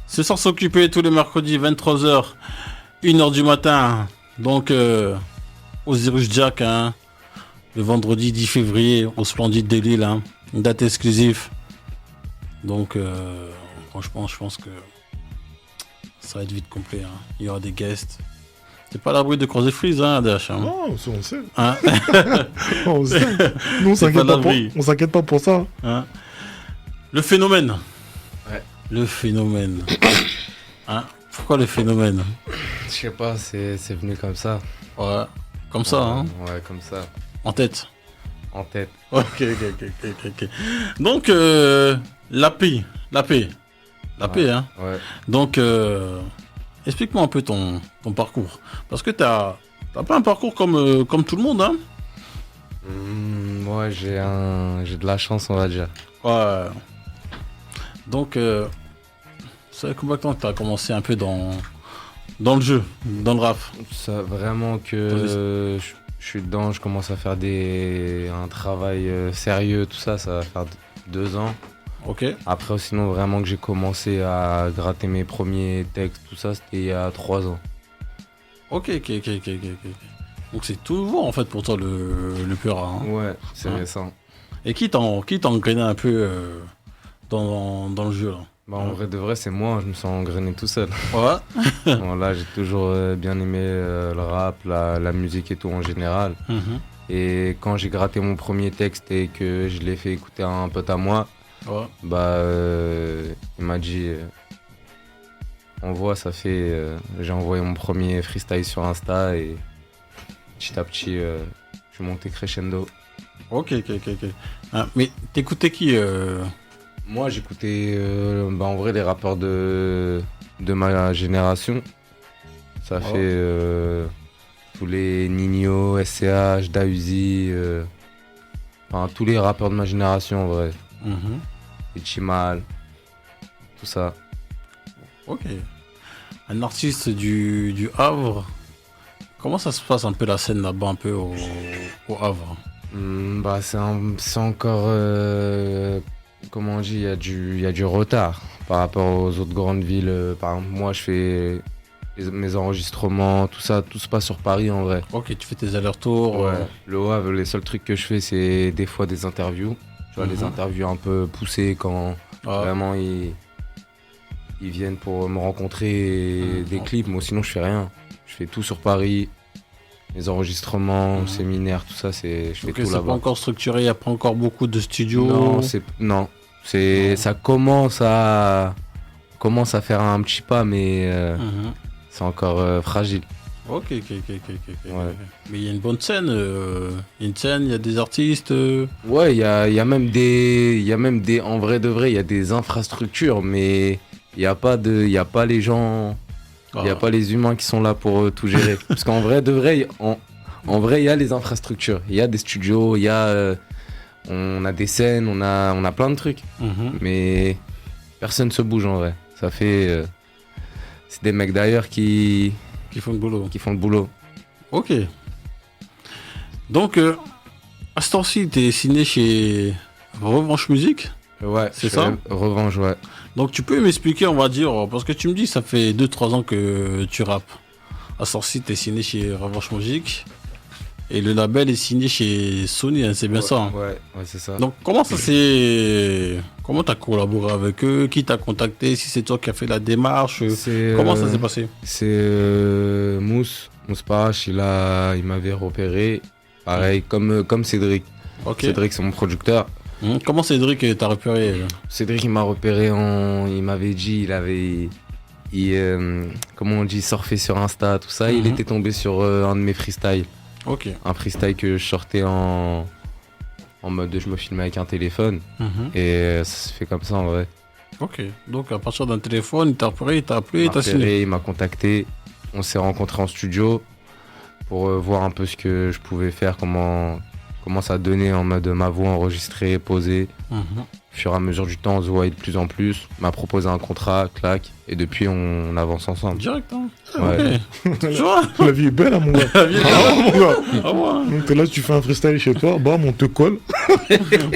C'est sans s'occuper tous les mercredis 23h, 1h du matin. Donc Osiris Jack, hein, le vendredi 10 février au Splendide de Lille, hein, une date exclusive. Donc franchement, je pense que ça va être vite complet. Hein. Il y aura des guests. C'est pas à l'abri de croiser Freeze, hein, ADH. Hein. Non, ça, on sait. Hein. On sait. Nous, on s'inquiète pas pour ça. Hein. Le phénomène. Ouais. Le phénomène. Hein. Pourquoi le phénomène? Je sais pas, c'est venu comme ça. Ouais. Comme ça, hein. Ouais, comme ça. En tête. En tête. Ok. Donc, l'AP, Ouais. hein. Ouais. Donc, explique-moi un peu ton parcours. Parce que t'as pas un parcours comme tout le monde, hein. Moi, j'ai de la chance, on va dire. Ouais. Donc, ça fait combien de temps que t'as commencé un peu dans le jeu, dans le rap? Ça, vraiment que je suis dedans, je commence à faire un travail sérieux, tout ça, ça va faire 2 ans. Ok. Après, sinon, vraiment que j'ai commencé à gratter mes premiers textes, tout ça, c'était il y a 3 ans. Ok. Donc c'est tout nouveau en fait pour toi le Pura. Hein. Ouais, c'est récent. Et qui t'en engrainé un peu dans le jeu là? Bah, en vrai de vrai, c'est moi, je me sens engrainé tout seul. Ouais. Bon, là, j'ai toujours bien aimé le rap, la musique et tout en général. Mhm. Et quand j'ai gratté mon premier texte et que je l'ai fait écouter à un pote à moi, Ouais. bah, il m'a dit envoie, ça fait. J'ai envoyé mon premier freestyle sur Insta et petit à petit, je suis monté crescendo. Ok. Ah, mais t'écoutais qui Moi, j'écoutais en vrai les rappeurs de ma génération. Ça fait tous les Nino, SCH, Dausi, enfin tous les rappeurs de ma génération en vrai. Mhm. Et Chimal, tout ça. Ok. Un artiste du Havre. Comment ça se passe un peu la scène là-bas un peu au Havre? Bah c'est encore comment on dit, il y a du retard par rapport aux autres grandes villes. Par exemple, moi je fais mes enregistrements, tout ça, tout se passe sur Paris en vrai. Ok, tu fais tes allers-retours. Ouais. Le Havre, les seuls trucs que je fais, c'est des fois des interviews. Tu vois, les interviews un peu poussées quand vraiment ils viennent pour me rencontrer et des clips. Moi, sinon, je fais rien. Je fais tout sur Paris. Les enregistrements, séminaires, tout ça, je fais tout c'est là-bas. pas encore structuré, il n'y a pas encore beaucoup de studios. Non, ça commence à faire un petit pas, mais c'est encore fragile. Ok. Ouais. Mais il y a une bonne scène, il y a des artistes. Ouais, il y a même des, en vrai de vrai, il y a des infrastructures, mais il y a pas les gens, il y a pas les humains qui sont là pour tout gérer. Parce qu'en vrai de vrai, en vrai, il y a les infrastructures, il y a des studios, il y a, on a des scènes, on a plein de trucs, mais personne se bouge en vrai. Ça fait, c'est des mecs d'ailleurs qui font le boulot. Qui font le boulot. Ok. Donc, à ce temps-ci, t'es signé chez Revanche Musique. Ouais, c'est ça? Revanche, ouais. Donc, tu peux m'expliquer, on va dire, parce que tu me dis, ça fait 2-3 ans que tu rappes. À ce temps-ci, t'es signé chez Revanche Musique. Et le label est signé chez Sony, hein, c'est bien ça. Hein. Ouais, c'est ça. Donc, comment ça s'est. Comment t'as collaboré avec eux? Qui t'a contacté? Si c'est toi qui as fait la démarche? Comment ça s'est passé? C'est Mousse Parache, il m'avait repéré. Pareil, comme Cédric. Okay. Cédric, c'est mon producteur. Comment Cédric t'a repéré? Cédric, il m'a repéré, il m'avait dit, comment on dit, surfé sur Insta, tout ça. Il était tombé sur un de mes freestyles. Ok. Un freestyle que je sortais en mode je me filmais avec un téléphone. Et ça se fait comme ça en vrai. Ok. Donc à partir d'un téléphone, il t'a repéré, il t'a appelé, il t'a signé. Il m'a contacté. On s'est rencontrés en studio pour voir un peu ce que je pouvais faire, comment commence à donner en mode ma voix enregistrée, posée. Mhm. Au fur et à mesure du temps, on se voyait de plus en plus. M'a proposé un contrat, clac. Et depuis, on avance ensemble. Direct, hein. Ouais. Ok. Tu vois La vie est belle, hein, mon gars. La vie est Ah, mon gars. Ah ouais. Donc t'es là, tu fais un freestyle chez toi, bam, on te colle.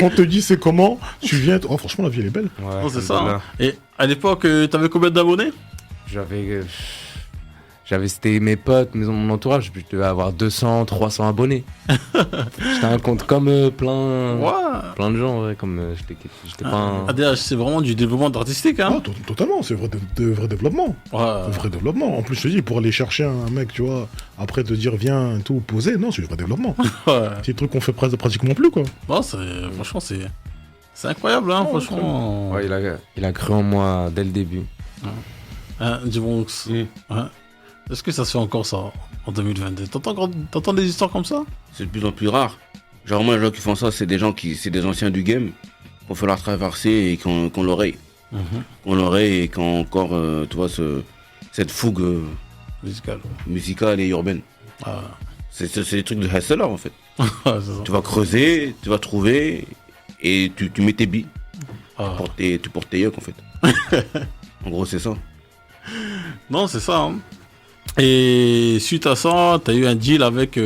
On te dit c'est comment, tu viens. Oh, franchement, la vie elle est belle. Ouais, Oh, c'est ça. alhamdoulilah. Hein. Et à l'époque, t'avais combien d'abonnés? C'était mes potes, mon entourage, je devais avoir 200, 300 abonnés. J'étais un compte comme plein de gens, ouais, comme j'étais pas un... ADH, c'est vraiment du développement artistique, hein. Ah, totalement, c'est vrai, vrai développement. Ouais. Vrai développement. En plus, je te dis, pour aller chercher un mec, tu vois, après te dire viens, tout, poser, non, c'est du vrai développement. Ouais. C'est des trucs qu'on fait pratiquement plus, quoi. Non, franchement, c'est incroyable, hein, Oh, franchement. Ouais, il a cru en moi dès le début. Hein, J-Bronx. Ouais. Est-ce que ça se fait encore, ça, en 2022? T'entends des histoires comme ça? C'est de plus en plus rare. Généralement, les gens qui font ça, c'est des des anciens du game, qu'on fait leur traversée et qu'on l'oreille. Qu'on l'oreille et qu'on encore, tu vois, cette fougue Musical. musicale et urbaine. Ah. C'est des trucs de hustler, en fait. Ouais, c'est ça. Tu vas creuser, tu vas trouver, et tu mets tes billes. Ah. Tu portes tes yucks, en fait. En gros, c'est ça. Non, c'est ça. Hein. Et suite à ça, t'as eu un deal avec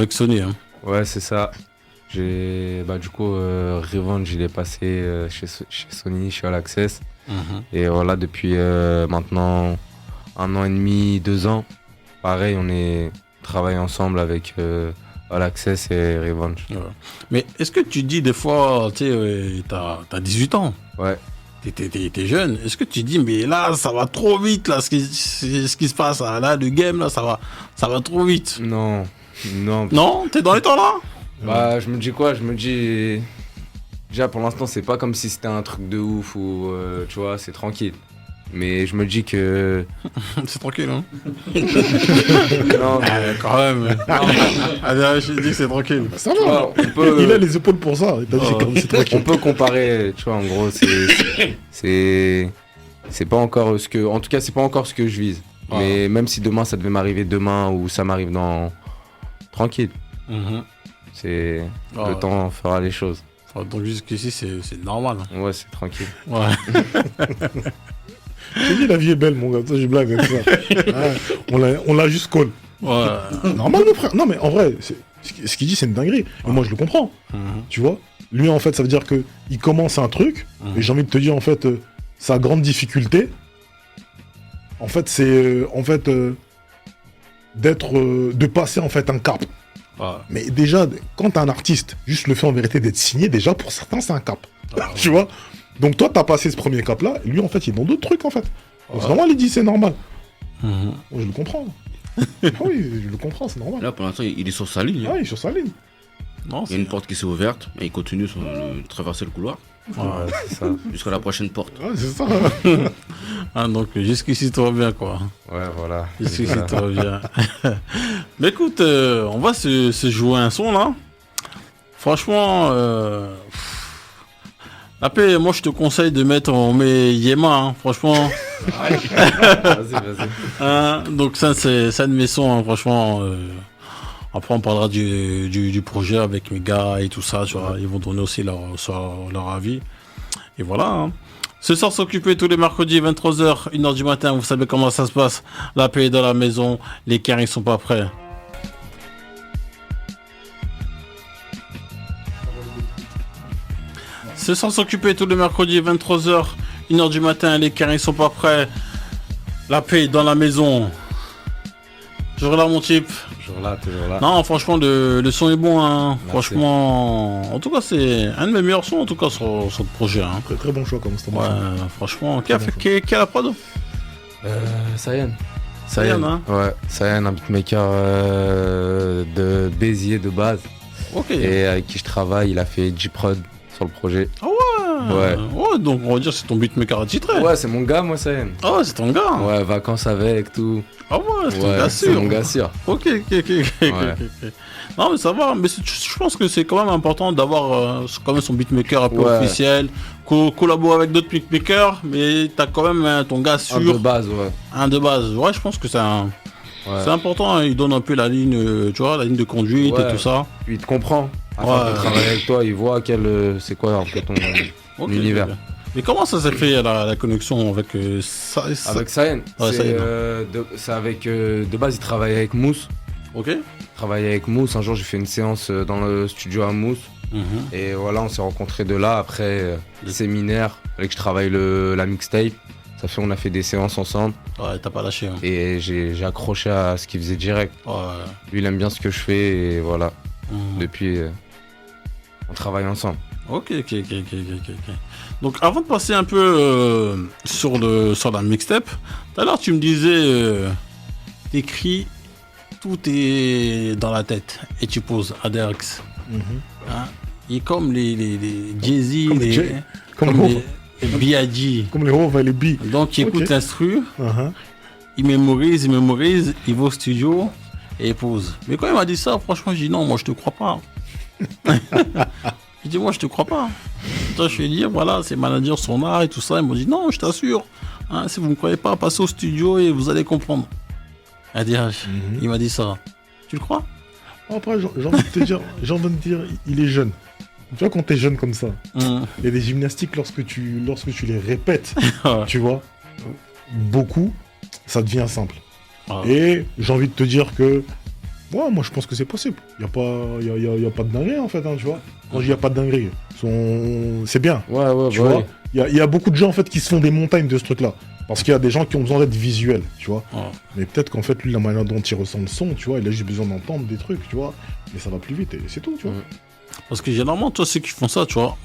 Sony. Hein. Ouais, c'est ça. Du coup, Revenge, il est passé chez Sony, chez All Access. Et voilà, depuis maintenant 1 an et demi, 2 ans, pareil, on travaille ensemble avec All Access et Revenge. Ouais. Mais est-ce que tu dis des fois, tu sais, t'as 18 ans? Ouais. T'es jeune. Est-ce que tu dis, mais là, ça va trop vite, là, ce qui se passe, là, le game, là, ça va trop vite. Non. Non? T'es dans les temps, là? Bah, je me dis quoi? Je me dis... Déjà, pour l'instant, c'est pas comme si c'était un truc de ouf ou, tu vois, c'est tranquille. Mais je me dis que... C'est tranquille, hein? Non, Quand même. Allez, je dis que c'est tranquille. Ça tu va. vois, on peut... Il a les épaules pour ça. T'as dit comme c'est tranquille. On peut comparer, tu vois, en gros, c'est pas encore ce que... En tout cas, c'est pas encore ce que je vise. Ouais. Mais même si demain, ça devait m'arriver demain ou ça m'arrive dans... Tranquille. C'est... Ouais. Le temps fera les choses. Donc jusqu'ici, c'est normal. Hein. Ouais, c'est tranquille. Ouais. J'ai dit la vie est belle, mon gars. Ça, j'ai blague avec ça. Ouais, on l'a juste call. Ouais. Normal, mon frère. Non, mais en vrai, ce qu'il dit, c'est une dinguerie. Et moi, je le comprends. Tu vois. Lui, en fait, ça veut dire que il commence un truc. Et j'ai envie de te dire, en fait, sa grande difficulté, en fait, c'est de passer en fait un cap. Ouais. Mais déjà, quand t'es un artiste, juste le fait en vérité d'être signé, déjà pour certains, c'est un cap. Tu vois. Donc toi, t'as passé ce premier cap-là. Et lui, en fait, il est dans d'autres trucs, en fait. Donc c'est normal, il dit c'est normal. Moi, je le comprends. Ah oui, je le comprends, c'est normal. Là, pour l'instant, il est sur sa ligne. Ah, il est sur sa ligne. Non, Il y a une porte qui s'est ouverte et il continue de traverser le couloir Ouais, c'est ça. jusqu'à la prochaine porte. Ouais, c'est ça. Ah, donc jusqu'ici, tout va bien, quoi. Ouais, voilà. Jusqu'ici, Voilà. tout va bien. Mais écoute, on va se jouer un son, là. Franchement, après, moi, je te conseille de mettre, on met Yema, hein, franchement. Vas-y. Hein, donc ça, c'est un de mes sons, hein, franchement. Après, on parlera du projet avec mes gars et tout ça, tu vois. Ils vont donner aussi leur avis. Et voilà. Hein. Ce soir, s'occuper tous les mercredis, 23h, 1h du matin. Vous savez comment ça se passe. La paix est dans la maison. Les cars, ils sont pas prêts. Ce soir, s'occuper tous les mercredis, 23h, 1h du matin. Les cars, ils sont pas prêts. La paix est dans la maison. Toujours là, mon type. Toujours là. Non, franchement, le son est bon. Hein. Merci. Franchement, en tout cas, c'est un de mes meilleurs sons, en tout cas, sur le projet. Hein. Très, très bon choix comme ça. Ouais, franchement. Qui a la prod? Sayan. Sayan, hein. Ouais, Sayan, un beatmaker de Béziers de base. Ok. Et avec qui je travaille, il a fait J-Prod sur le projet. Ouais. Ouais, donc on va dire que c'est ton beatmaker attitré. Ouais, c'est mon gars, moi, Sayan. Ah ouais, c'est ton gars. Ouais, vacances avec, tout. Ah ouais, c'est ton Ouais, gars c'est sûr. mon gars sûr. Ok. Non, mais ça va. Mais je pense que c'est quand même important d'avoir quand même son beatmaker un peu Ouais. officiel. Collaborer avec d'autres beatmakers, mais t'as quand même ton gars sûr. Un de base, ouais. Un de base. Ouais, je pense que c'est Ouais. important. Hein. Il donne un peu la ligne, tu vois, la ligne de conduite Ouais. et tout ça. Puis il te comprend. Afin Ouais. de travailler avec toi, il voit c'est quoi un peu ton Ok, univers. ok. Mais comment ça s'est fait la connexion avec ça, Avec Sayen, Ouais, Sayen. c'est avec de base il travaille avec Mousse. Ok. Il travaille avec Mousse. Un jour j'ai fait une séance dans le studio à Mousse. Mhm. Et voilà, on s'est rencontrés de là. Après, le séminaire, fallait que je travaille la mixtape. Ça fait, on a fait des séances ensemble. Ouais, t'as pas lâché. Hein. Et j'ai accroché à ce qu'il faisait direct. Ouais. Lui, il aime bien ce que je fais. Et voilà, Mhm. depuis, on travaille ensemble. Ok. Donc, avant de passer un peu sur la mixtape, tout à l'heure, tu me disais, t'écris, tout est dans la tête et tu poses à DRX. Hein? Et comme les Jay-Z, Comme les Jay. Comme comme les les B.I.G. Comme les Rove et les B. Donc, il écoute Ok. l'instru, Uh-huh. il mémorise, il va au studio et il pose. Mais quand il m'a dit ça, franchement, j'ai dit non, moi je te crois pas. J'ai dit, moi je te crois pas. Toi, je lui ai dit, voilà, c'est manager son art et tout ça. Ils m'ont dit, non, je t'assure. Hein, si vous ne me croyez pas, passez au studio et vous allez comprendre. ADH, il m'a dit ça. Tu le crois? Après, j'ai envie de te dire, il est jeune. Tu vois, quand t'es jeune comme ça, Hum. il y a des gymnastiques lorsque tu les répètes, Ouais. tu vois, beaucoup, ça devient simple. Ouais. Et j'ai envie de te dire que, ouais, moi je pense que c'est possible. Il n'y a pas de dinguerie en fait, hein, tu vois. Quand je dis il n'y a pas de dinguerie, c'est bien, Ouais, tu bah vois. oui. Il y a beaucoup de gens en fait qui se font des montagnes de ce truc-là. Parce qu'il y a des gens qui ont besoin d'être visuels, tu vois. Ouais. Mais peut-être qu'en fait, lui, la manière dont il ressent le son, tu vois, il a juste besoin d'entendre des trucs, tu vois. Mais ça va plus vite et c'est tout, tu vois. Parce que généralement, toi, ceux qui font ça, tu vois,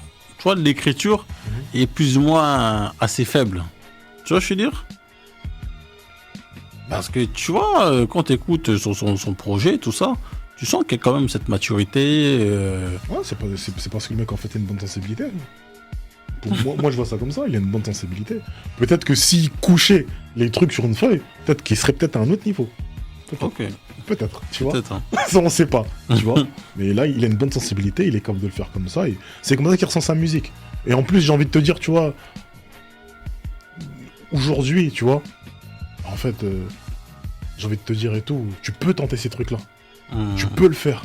l'écriture est plus ou moins assez faible. Tu vois, je veux dire? Parce que tu vois, quand tu écoutes son projet, tout ça, tu sens qu'il y a quand même cette maturité. Ouais, c'est parce que le mec, en fait, a une bonne sensibilité. Moi, je vois ça comme ça, il a une bonne sensibilité. Peut-être que s'il couchait les trucs sur une feuille, peut-être qu'il serait peut-être à un autre niveau. Ok, Peut-être, tu vois. peut-être. Hein. Ça, on sait pas, tu vois. Mais là, il a une bonne sensibilité, il est capable de le faire comme ça. Et c'est comme ça qu'il ressent sa musique. Et en plus, j'ai envie de te dire, tu vois, aujourd'hui, tu vois, en fait, j'ai envie de te dire et tout, tu peux tenter ces trucs-là. Tu peux le faire,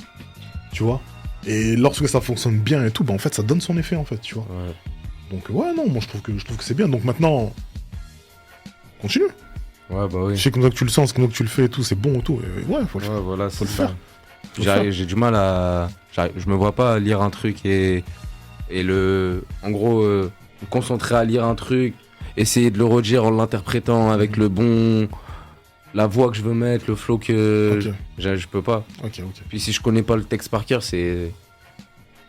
tu vois. Et lorsque ça fonctionne bien et tout, bah en fait, ça donne son effet, en fait, tu vois. Ouais. Donc, ouais, non, moi, je trouve que c'est bien. Donc maintenant, continue. Ouais, bah oui. Je sais comme ça que tu le sens, c'est comme ça que tu le fais et tout, c'est bon et tout. Et ouais, faut le faire. Ouais, voilà, Faut c'est le ça. faire. Faut le faire. J'ai du mal à. Je me vois pas lire un truc et en gros, me concentrer à lire un truc, essayer de le redire en l'interprétant avec la voix que je veux mettre, le flow que Ok. je peux pas. Ok. Puis si je connais pas le texte par cœur,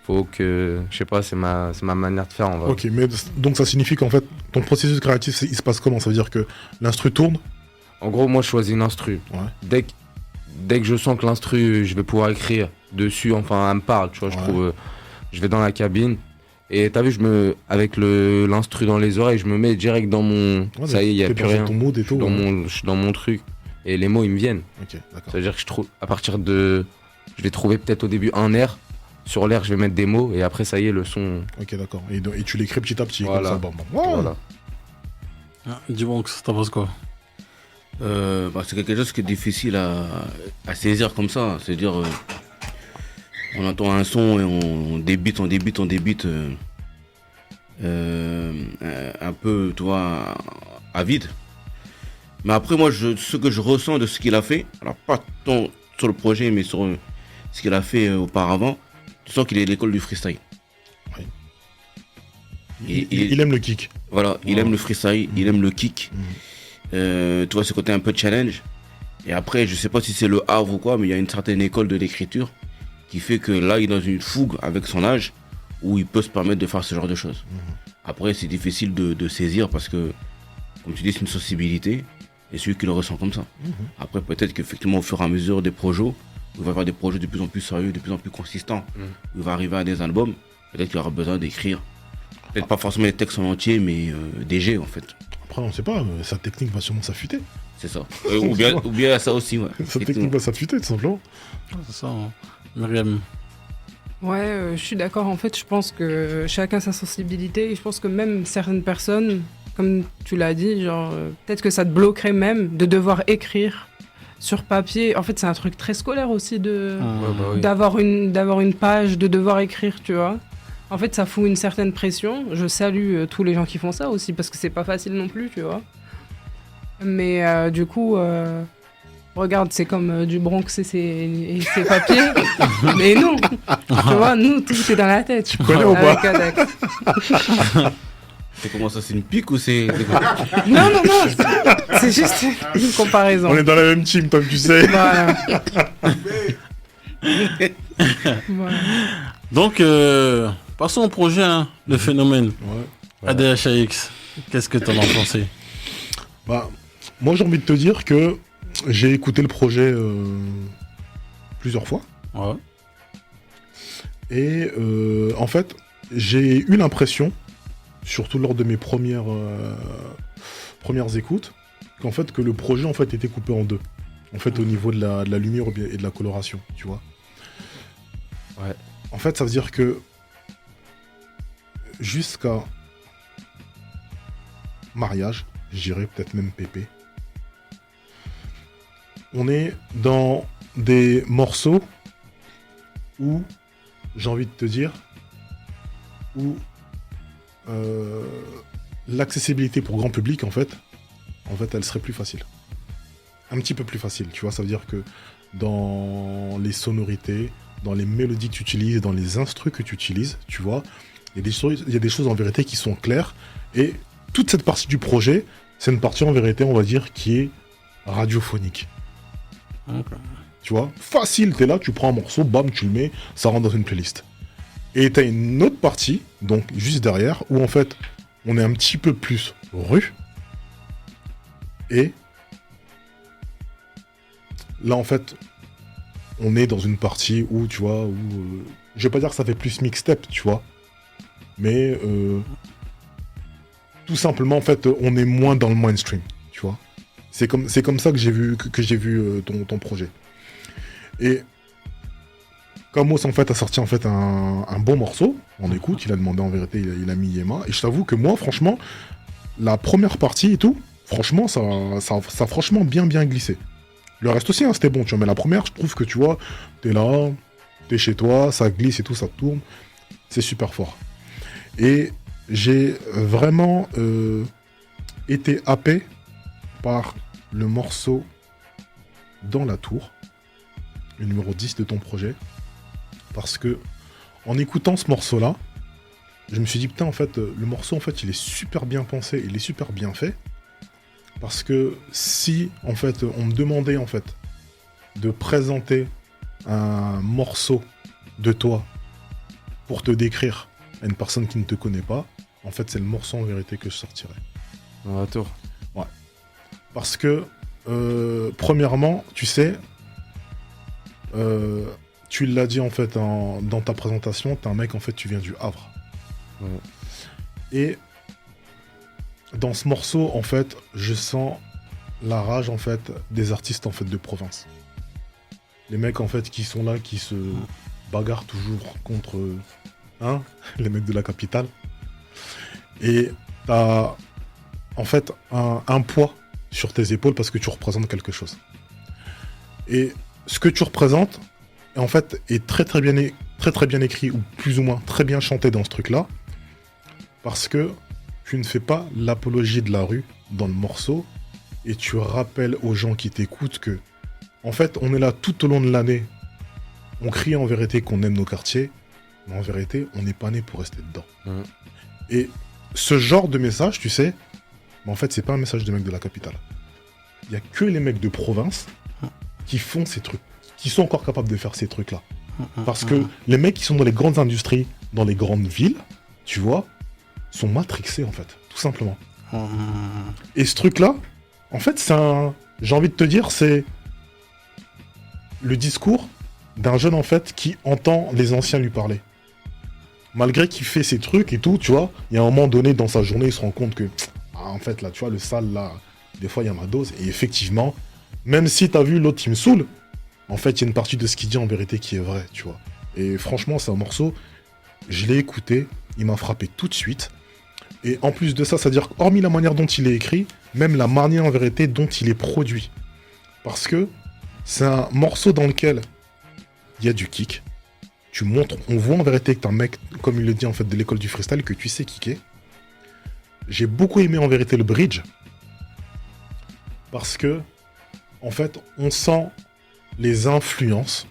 faut que, je sais pas, c'est ma manière de faire en vrai. Ok, mais donc ça signifie qu'en fait, ton processus créatif, il se passe comment? Ça veut dire que l'instru tourne? En gros, moi je choisis une instru. Ouais. Dès que je sens que l'instru, je vais pouvoir écrire dessus, enfin elle me parle, tu vois, je Ouais. trouve, je vais dans la cabine et t'as vu, avec l'instru dans les oreilles, je me mets direct dans mon, Ouais, ça y est, il y a t'es plus dans rien. ton mood et Je suis tout. je suis dans mon truc et les mots ils me viennent. Ok, d'accord. Ça veut dire que je trouve, à partir de, je vais trouver peut-être au début un air. Sur l'air, je vais mettre des mots et après, ça y est, le son. Ok, d'accord. Et tu l'écris petit à petit, Voilà. comme ça, bam. Ouais. Voilà. Ah, dis-moi, t'en penses quoi? C'est quelque chose qui est difficile à saisir comme ça. C'est-à-dire, on entend un son et on débite, un peu, tu vois, à vide. Mais après, moi, ce que je ressens de ce qu'il a fait, alors pas tant sur le projet, mais sur ce qu'il a fait auparavant, tu sens qu'il est de l'école du freestyle. Oui. Et Il aime le kick. Voilà, il aime le freestyle, il aime le kick. Tu vois, ce côté un peu challenge. Et après, je sais pas si c'est le Havre ou quoi, mais il y a une certaine école de l'écriture qui fait que là, il est dans une fougue avec son âge où il peut se permettre de faire ce genre de choses. Après, c'est difficile de saisir parce que, comme tu dis, c'est une sensibilité et celui qui le ressent comme ça. Après, peut-être qu'effectivement, au fur et à mesure des projets, il va y avoir des projets de plus en plus sérieux, de plus en plus consistants. Il va arriver à des albums, peut-être qu'il aura besoin d'écrire. Peut-être pas forcément des textes en entier, mais des G en fait. Après, on sait pas, sa technique va sûrement s'affûter. C'est ça. Ou bien ça aussi, ouais. Sa technique va s'affûter, tout simplement. C'est ça, hein. Myriam. Ouais, je suis d'accord. En fait, je pense que chacun sa sensibilité. Et je pense que même certaines personnes, comme tu l'as dit, genre, peut-être que ça te bloquerait même de devoir écrire sur papier, en fait, c'est un truc très scolaire aussi Oui. d'avoir une page, de devoir écrire, tu vois. En fait, ça fout une certaine pression. Je salue tous les gens qui font ça aussi, parce que c'est pas facile non plus, tu vois. Mais du coup, regarde, c'est comme du Bronx et ses papiers. Mais non, tu vois, nous, tout est dans la tête. Tu connais ou pas C'est comment ça, c'est une pique ou c'est... Non, c'est juste une comparaison. On est dans la même team, comme tu sais. Voilà. Voilà. Donc, passons au projet, hein, le phénomène. Ouais. ADHAX, qu'est-ce que t'en as pensé? Bah, moi, j'ai envie de te dire que j'ai écouté le projet plusieurs fois. Ouais. Et en fait, j'ai eu l'impression, surtout lors de mes premières écoutes, qu'en fait, que le projet en fait était coupé en deux. En fait, au niveau de la lumière et de la coloration, tu vois. Ouais. En fait, ça veut dire que jusqu'à mariage, je dirais peut-être même pépé, on est dans des morceaux où, j'ai envie de te dire, où l'accessibilité pour grand public, en fait, elle serait plus facile. Un petit peu plus facile, tu vois. Ça veut dire que dans les sonorités, dans les mélodies que tu utilises, dans les instrus que tu utilises, tu vois, il y a des choses en vérité qui sont claires. Et toute cette partie du projet, c'est une partie en vérité, on va dire, qui est radiophonique. Okay. Tu vois, facile, t'es là, tu prends un morceau, bam, tu le mets, ça rentre dans une playlist. Et t'as une autre partie, donc juste derrière, où en fait, on est un petit peu plus rue. Et là, en fait, on est dans une partie où, tu vois, où... je vais pas dire que ça fait plus mixtape, tu vois. Mais tout simplement, en fait, on est moins dans le mainstream, tu vois. C'est comme ça que j'ai vu, ton projet. Et Kamos, en fait, a sorti en fait un bon morceau. On écoute, il a demandé en vérité, il a mis Yema. Et je t'avoue que moi, franchement, la première partie et tout, franchement, ça a franchement bien glissé. Le reste aussi, hein, c'était bon, tu vois. Mais la première, je trouve que, tu vois, t'es là, t'es chez toi, ça glisse et tout, ça tourne. C'est super fort. Et j'ai vraiment été happé par le morceau Dans la tour, le numéro 10 de ton projet. Parce que, en écoutant ce morceau-là, je me suis dit, putain, en fait, le morceau, en fait, il est super bien pensé, il est super bien fait. Parce que si, en fait, on me demandait, en fait, de présenter un morceau de toi pour te décrire à une personne qui ne te connaît pas, en fait, c'est le morceau, en vérité, que je sortirais. Dans la tour. Ouais. Parce que, premièrement, tu sais, tu l'as dit, en fait, dans ta présentation, t'es un mec, en fait, tu viens du Havre. Ouais. Et dans ce morceau, en fait, je sens la rage, en fait, des artistes, en fait, de province. Les mecs, en fait, qui sont là, qui se bagarrent toujours contre, les mecs de la capitale. Et t'as, en fait, un poids sur tes épaules parce que tu représentes quelque chose. Et ce que tu représentes, en fait, est très bien écrit, ou plus ou moins très bien chanté dans ce truc-là, parce que tu ne fais pas l'apologie de la rue dans le morceau, et tu rappelles aux gens qui t'écoutent que, en fait, on est là tout au long de l'année, on crie en vérité qu'on aime nos quartiers, mais en vérité, on n'est pas né pour rester dedans. Mmh. Et ce genre de message, tu sais, mais en fait, c'est pas un message de mecs de la capitale. Il y a que les mecs de province qui font ces trucs, qui sont encore capables de faire ces trucs-là. Parce que les mecs qui sont dans les grandes industries, dans les grandes villes, tu vois, sont matrixés, en fait, tout simplement. Et ce truc-là, en fait, j'ai envie de te dire, c'est le discours d'un jeune, en fait, qui entend les anciens lui parler. Malgré qu'il fait ses trucs et tout, tu vois, il y a un moment donné dans sa journée, il se rend compte que, en fait, là, tu vois, le sale, là, des fois, il y a ma dose. Et effectivement, même si t'as vu l'autre, il me saoule, en fait, il y a une partie de ce qu'il dit en vérité qui est vrai, tu vois. Et franchement, c'est un morceau, je l'ai écouté, il m'a frappé tout de suite. Et en plus de ça, c'est-à-dire, hormis la manière dont il est écrit, même la manière en vérité dont il est produit. Parce que C'est un morceau dans lequel il y a du kick. Tu montres, on voit en vérité que t'es un mec, comme il le dit en fait, de l'école du freestyle, que tu sais kicker. J'ai beaucoup aimé en vérité le bridge. Parce que, en fait, on sent les influences.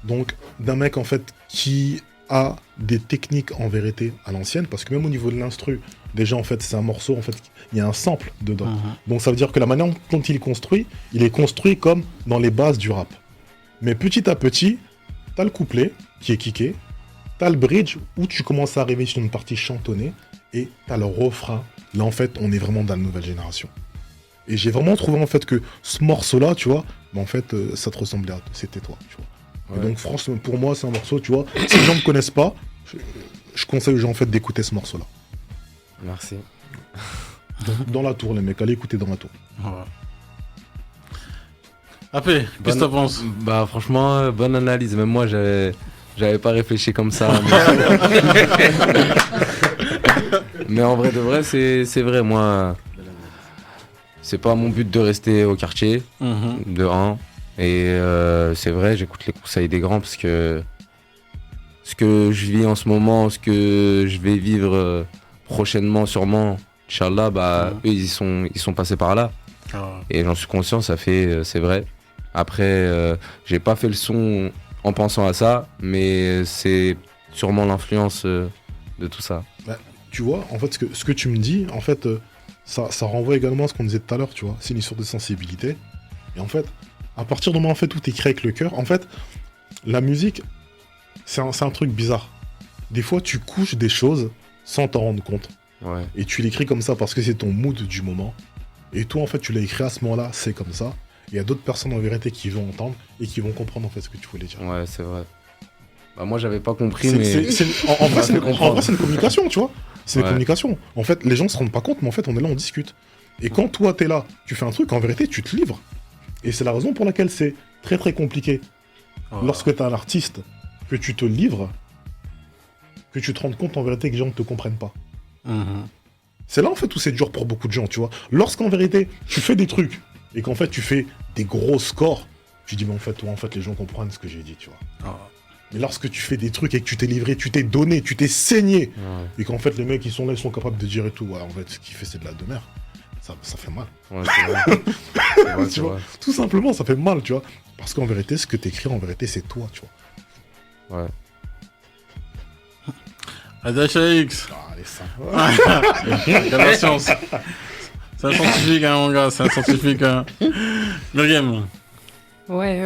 Donc, d'un mec en fait qui a des techniques en vérité à l'ancienne. Parce que même au niveau de l'instru, déjà en fait, c'est un morceau, en fait, il y a un sample dedans. Donc ça veut dire que la manière dont il est construit comme dans les bases du rap. Mais petit à petit, t'as le couplet qui est kické, t'as le bridge où tu commences à arriver sur une partie chantonnée, et t'as le refrain. Là, en fait, on est vraiment dans la nouvelle génération. Et j'ai vraiment trouvé, en fait, que ce morceau-là, tu vois, bah, en fait, ça te ressemblait à... C'était toi, tu vois. Ouais. Et donc, franchement, pour moi, c'est un morceau, tu vois, si les gens ne connaissent pas, je conseille aux gens, en fait, d'écouter ce morceau-là. Merci. Dans la tour, les mecs, allez écouter dans la tour. Voilà. Après, qu'est-ce que t'en penses? Bah franchement, bonne analyse. Même moi, j'avais pas réfléchi comme ça. Mais en vrai de vrai, c'est vrai. Moi, c'est pas mon but de rester au quartier, de 1. Et c'est vrai, j'écoute les conseils des grands parce que ce que je vis en ce moment, ce que je vais vivre prochainement, sûrement, Inch'Allah, bah, eux, ils sont passés par là. Et j'en suis conscient, c'est vrai. Après, j'ai pas fait le son en pensant à ça, mais c'est sûrement l'influence de tout ça. Bah, tu vois, en fait, ce que tu me dis, en fait, ça renvoie également à ce qu'on disait tout à l'heure, tu vois. C'est une histoire de sensibilité. Et en fait, à partir du moment en fait, où tu écris avec le cœur, en fait, la musique, c'est un truc bizarre. Des fois, tu couches des choses sans t'en rendre compte. Ouais. Et tu l'écris comme ça parce que c'est ton mood du moment. Et toi, en fait, tu l'as écrit à ce moment-là, c'est comme ça. Il y a d'autres personnes en vérité qui vont entendre et qui vont comprendre en fait ce que tu voulais dire. Ouais, c'est vrai. Bah, moi, j'avais pas compris, En vrai, c'est une communication, tu vois. C'est une communication. En fait, les gens se rendent pas compte, mais en fait, on est là, on discute. Et quand toi, t'es là, tu fais un truc, en vérité, tu te livres. Et c'est la raison pour laquelle c'est très très compliqué. Lorsque t'as un artiste, que tu te livres, que tu te rends compte en vérité que les gens ne te comprennent pas. C'est là en fait où c'est dur pour beaucoup de gens, tu vois. Lorsqu'en vérité, tu fais des trucs et qu'en fait tu fais des gros scores, tu dis mais en fait, toi, en fait les gens comprennent ce que j'ai dit, tu vois. Mais lorsque tu fais des trucs et que tu t'es livré, tu t'es donné, tu t'es saigné, et qu'en fait les mecs ils sont là, ils sont capables de dire et tout, ouais, en fait ce qu'il fait c'est de la demeure, ça fait mal. Ouais, c'est vrai. C'est vrai, Tu vois, tout simplement ça fait mal, tu vois. Parce qu'en vérité, ce que t'écris en vérité c'est toi, tu vois. Ouais. Adacha X. Ah, allez, ça. De la science. C'est un scientifique, hein, mon gars, c'est un scientifique. Hein. Myriam. Ouais,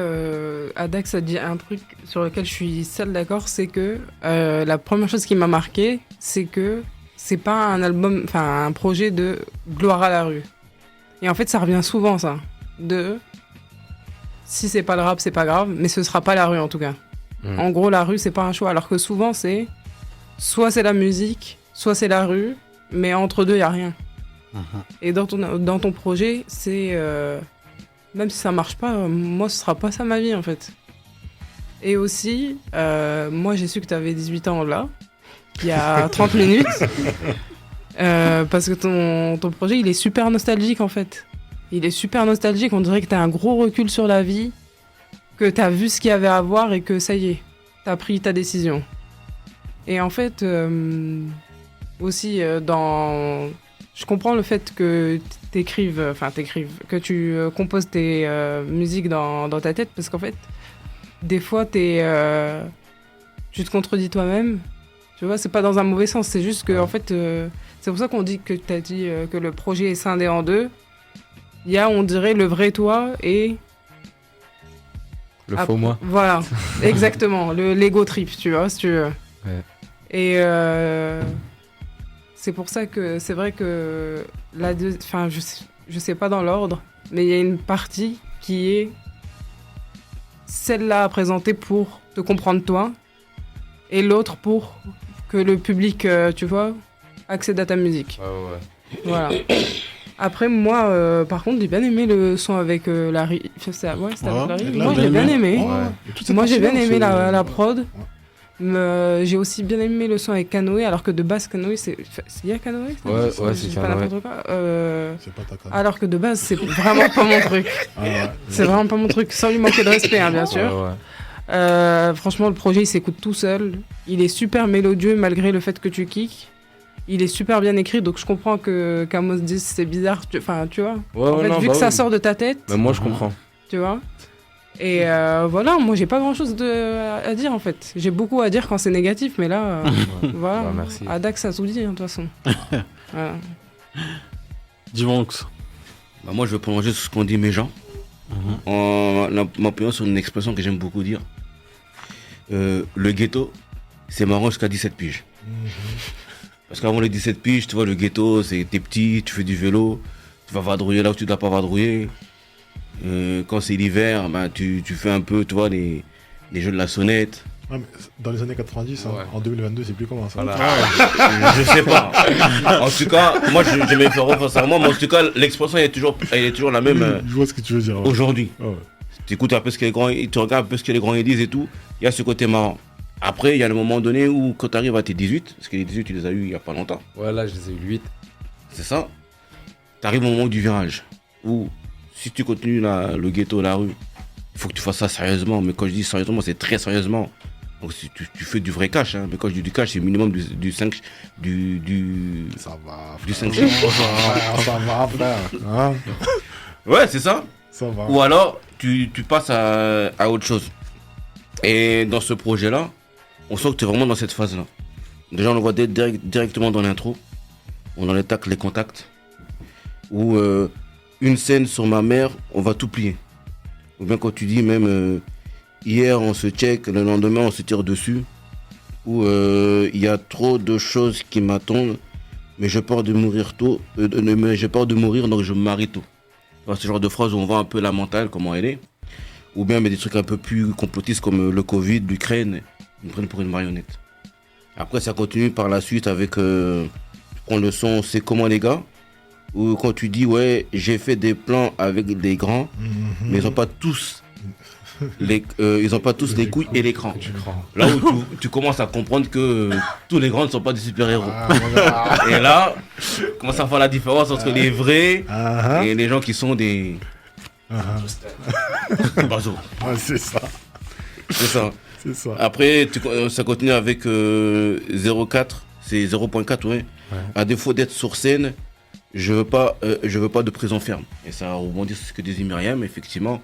Adax a dit un truc sur lequel je suis seule d'accord, c'est que la première chose qui m'a marqué, c'est que c'est pas un album, enfin un projet de gloire à la rue. Et en fait, ça revient souvent, ça. Si c'est pas le rap, c'est pas grave, mais ce sera pas la rue en tout cas. En gros, la rue, c'est pas un choix, alors que souvent, c'est soit c'est la musique, soit c'est la rue, mais entre deux, il y a rien. Et dans ton projet, c'est... même si ça marche pas, moi, ce sera pas ça ma vie, en fait. Et aussi, moi, j'ai su que t'avais 18 ans là, il y a 30 minutes. Parce que ton projet, il est super nostalgique, en fait. Il est super nostalgique, on dirait que t'as un gros recul sur la vie, que t'as vu ce qu'il y avait à voir et que ça y est, t'as pris ta décision. Et en fait, aussi, je comprends le fait que que tu composes tes musiques dans ta tête, parce qu'en fait, des fois, tu te contredis toi-même. Tu vois, c'est pas dans un mauvais sens, c'est juste que, en fait, c'est pour ça qu'on dit que t'as dit que le projet est scindé en deux. Il y a, on dirait, le vrai toi et... Le faux moi. Voilà, exactement, l'ego trip, tu vois, si tu veux. Ouais. Et c'est pour ça que c'est vrai que je sais pas dans l'ordre, mais il y a une partie qui est celle-là à présenter pour te comprendre toi, et l'autre pour que le public, tu vois, accède à ta musique. Ouais. Voilà. Après, moi, par contre, j'ai bien aimé le son avec Larry. C'était avec Larry. Moi, j'ai bien aimé. Et toute cette Moi, j'ai bien partie-là, aimé c'est- la prod. J'ai aussi bien aimé le son avec Canoë, alors que de base, Canoë, c'est lié à Canoë ça Ouais, Je ouais, dis c'est pas Canoë. n'importe quoi. C'est pas ta carte. Alors que de base, c'est vraiment pas mon truc. Ah ouais. C'est vraiment pas mon truc, sans lui manquer de respect, hein, bien sûr. Ouais. Franchement, le projet, il s'écoute tout seul. Il est super mélodieux, malgré le fait que tu kicks. Il est super bien écrit, donc je comprends que qu'Amos dise c'est bizarre. Enfin, tu vois. Ouais, En ouais, fait, non, vu bah que ça oui. sort de ta tête, Mais moi, je comprends. tu vois. Et voilà, moi j'ai pas grand chose à dire en fait. J'ai beaucoup à dire quand c'est négatif, mais là, voilà. Bah, merci. Adax a tout dit, hein, de toute façon. Voilà. Dimonx. Bah, moi, je vais prolonger sur ce qu'ont dit mes gens. En m'appuyant sur une expression que j'aime beaucoup dire. Le ghetto, c'est marrant jusqu'à 17 piges. Parce qu'avant les 17 piges, tu vois, le ghetto, c'est t'es petit, tu fais du vélo, tu vas vadrouiller là où tu dois pas vadrouiller. Quand c'est l'hiver, bah, tu fais un peu, tu vois, les jeux de la sonnette. Ouais, mais dans les années 90, hein, Ouais. en 2022, c'est plus comment ça. Voilà. Je sais pas. En tout cas, moi, je vais faire refaire ça à moi, mais en tout cas, l'expression, elle est toujours la même Je vois ce que tu veux dire. Ouais. aujourd'hui. Ouais. Tu écoutes un peu ce que les grands, tu regardes un peu ce que les grands ils disent et tout, il y a ce côté marrant. Après, il y a le moment donné où, quand tu arrives à tes 18, parce que les 18, tu les as eu il y a pas longtemps, Ouais, là, je les ai eu 8. c'est ça, tu arrives au moment du virage, où si tu continues le ghetto, la rue, il faut que tu fasses ça sérieusement, mais quand je dis sérieusement, c'est très sérieusement. Donc si tu fais du vrai cash, hein, mais quand je dis du cash, c'est minimum du 5, du... Ça va, Du frère. 5 Ça va, frère. Hein, Ouais, c'est ça. ça va. Ou alors, tu passes à autre chose. Et dans ce projet-là, on sent que tu es vraiment dans cette phase-là. Déjà, on le voit directement dans l'intro. On attaque les contacts. Ou une scène sur ma mère, on va tout plier. Ou bien quand tu dis même, hier on se check, le lendemain on se tire dessus. Ou il y a trop de choses qui m'attendent, mais j'ai peur de mourir tôt. Mais j'ai peur de mourir, donc je me marie tôt. Ce genre de phrase où on voit un peu la mentale, comment elle est. Ou bien mais des trucs un peu plus complotistes comme le Covid, l'Ukraine, ils me prennent pour une marionnette. Après ça continue par la suite avec, tu prends le son C'est comment les gars, ou quand tu dis ouais j'ai fait des plans avec des grands, mais ils ont pas tous les couilles et l'écran. Là où tu commences à comprendre que tous les grands ne sont pas des super-héros. Et là, commence à faire la différence entre les vrais et les gens qui sont des bazos. Ah, c'est ça. C'est ça. C'est ça. Après, ça continue avec 0,4. C'est 0,4, ouais. À défaut d'être sur scène, je veux pas de prison ferme. Et ça rebondit sur ce que disait Myriam, effectivement.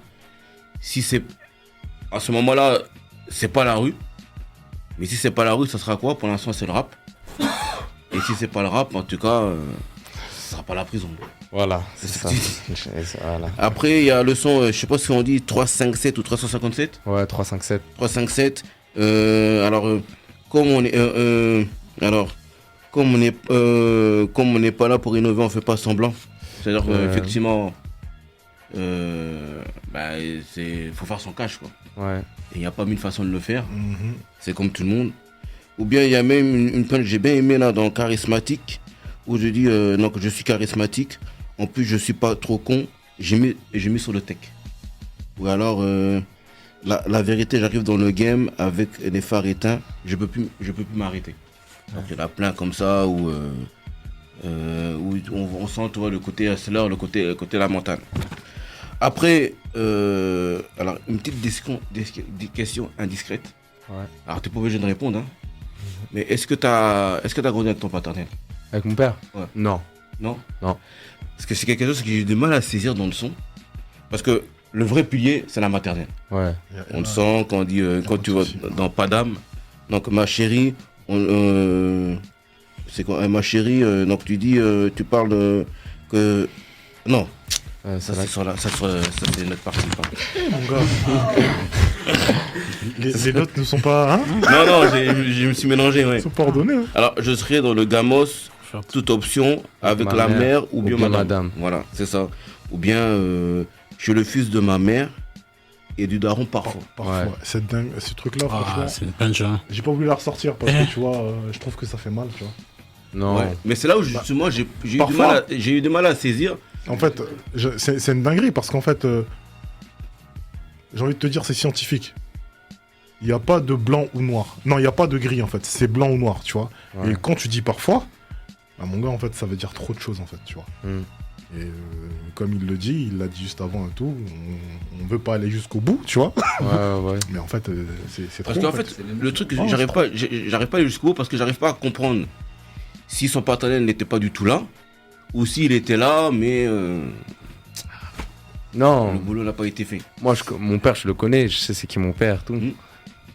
Si c'est à ce moment-là, c'est pas la rue. Mais si c'est pas la rue, ça sera quoi? Pour l'instant, c'est le rap. Et si c'est pas le rap, en tout cas, ça sera pas la prison. Voilà, C'est c'est ça ça. que Voilà. Après, il y a le son, je sais pas si on dit 357 ou 357. Ouais, 357. 357. Comme on n'est pas là pour innover, on fait pas semblant. C'est-à-dire qu'effectivement, faut faire son cash, quoi. Ouais. Et il n'y a pas mille façons de le faire. Mhm. C'est comme tout le monde. Ou bien il y a même une punch que j'ai bien aimé là dans Charismatique, où je dis non, que je suis charismatique. En plus, je suis pas trop con. J'ai mis sur le tech. Ou alors, la vérité, j'arrive dans le game avec les phares éteints. Je peux plus m'arrêter. Donc il y en a plein comme ça où on sent, tu vois, le côté hustler, le côté lamental. Après, alors une petite question indiscrète. Ouais. Alors t'es pas obligé de répondre, hein. Mais est-ce que t'as grandi avec ton paternel? Avec mon père? Ouais. Non. Non. Non. Parce que c'est quelque chose que j'ai eu du mal à saisir dans le son. Parce que le vrai pilier, c'est la maternelle. Ouais. On le sent quand on dit, quand tu vas dans Pas d'âme. Donc ma chérie, c'est quoi, ma chérie, donc tu dis, tu parles que... Non, ça c'est notre partie. Pardon. Mon gars. les notes ne sont pas. Hein, Non, je me suis mélangé, ouais. sont pas ordonnées. Hein. Alors je serai dans le gamos, toute option, avec ma la mère mère ou bien madame. madame. Voilà, c'est ça. Ou bien, je suis le fils de ma mère et du daron parfois. Parfois. Ouais. C'est dingue. Ce truc-là, Ah, franchement. c'est une punch, hein. J'ai pas voulu la ressortir parce que tu vois, je trouve que ça fait mal, tu vois. Non. Ouais. Mais c'est là où justement j'ai eu, parfois. j'ai eu du mal à saisir. En fait, c'est une dinguerie parce qu'en fait, j'ai envie de te dire, c'est scientifique. il n'y a pas de blanc ou noir. Non, il n'y a pas de gris, en fait. C'est blanc ou noir, tu vois. Ouais. Et quand tu dis parfois, bah, mon gars, en fait, ça veut dire trop de choses, en fait, tu vois. Mm. Et comme il le dit, il l'a dit juste avant et tout, on veut pas aller jusqu'au bout, tu vois. Ouais. Mais en fait, c'est trop. Parce qu'en fait, le truc, Oh, j'arrive pas à aller jusqu'au bout parce que j'arrive pas à comprendre si son partenaire n'était pas du tout là ou s'il était là, mais Non, le boulot n'a pas été fait. moi, mon père, je le connais, je sais c'est qui mon père, tout. Mm.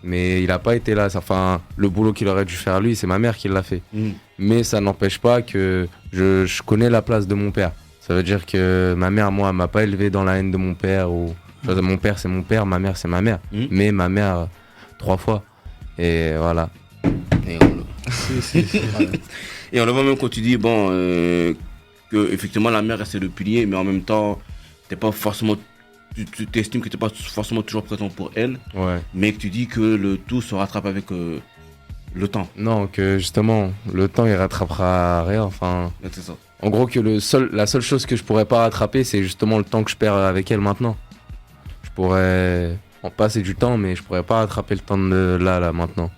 Mais il a pas été là. Enfin, le boulot qu'il aurait dû faire lui, c'est ma mère qui l'a fait. Mm. Mais ça n'empêche pas que je connais la place de mon père. Ça veut dire que ma mère, moi, elle m'a pas élevé dans la haine de mon père. Enfin, mon père, c'est mon père, ma mère, c'est ma mère. Mm. Mais ma mère, 3 fois. Et voilà. Et on le voit même quand tu dis, bon, que effectivement la mère, c'est le pilier, mais en même temps, t'es pas forcément, tu t'estimes que t'es pas forcément toujours présent pour elle, Ouais. mais que tu dis que le tout se rattrape avec le temps. Non, que justement, le temps, il rattrapera rien. Enfin, Ouais, c'est ça. en gros, que la seule chose que je pourrais pas rattraper, c'est justement le temps que je perds avec elle maintenant. Je pourrais en passer du temps, mais je pourrais pas rattraper le temps de là, maintenant.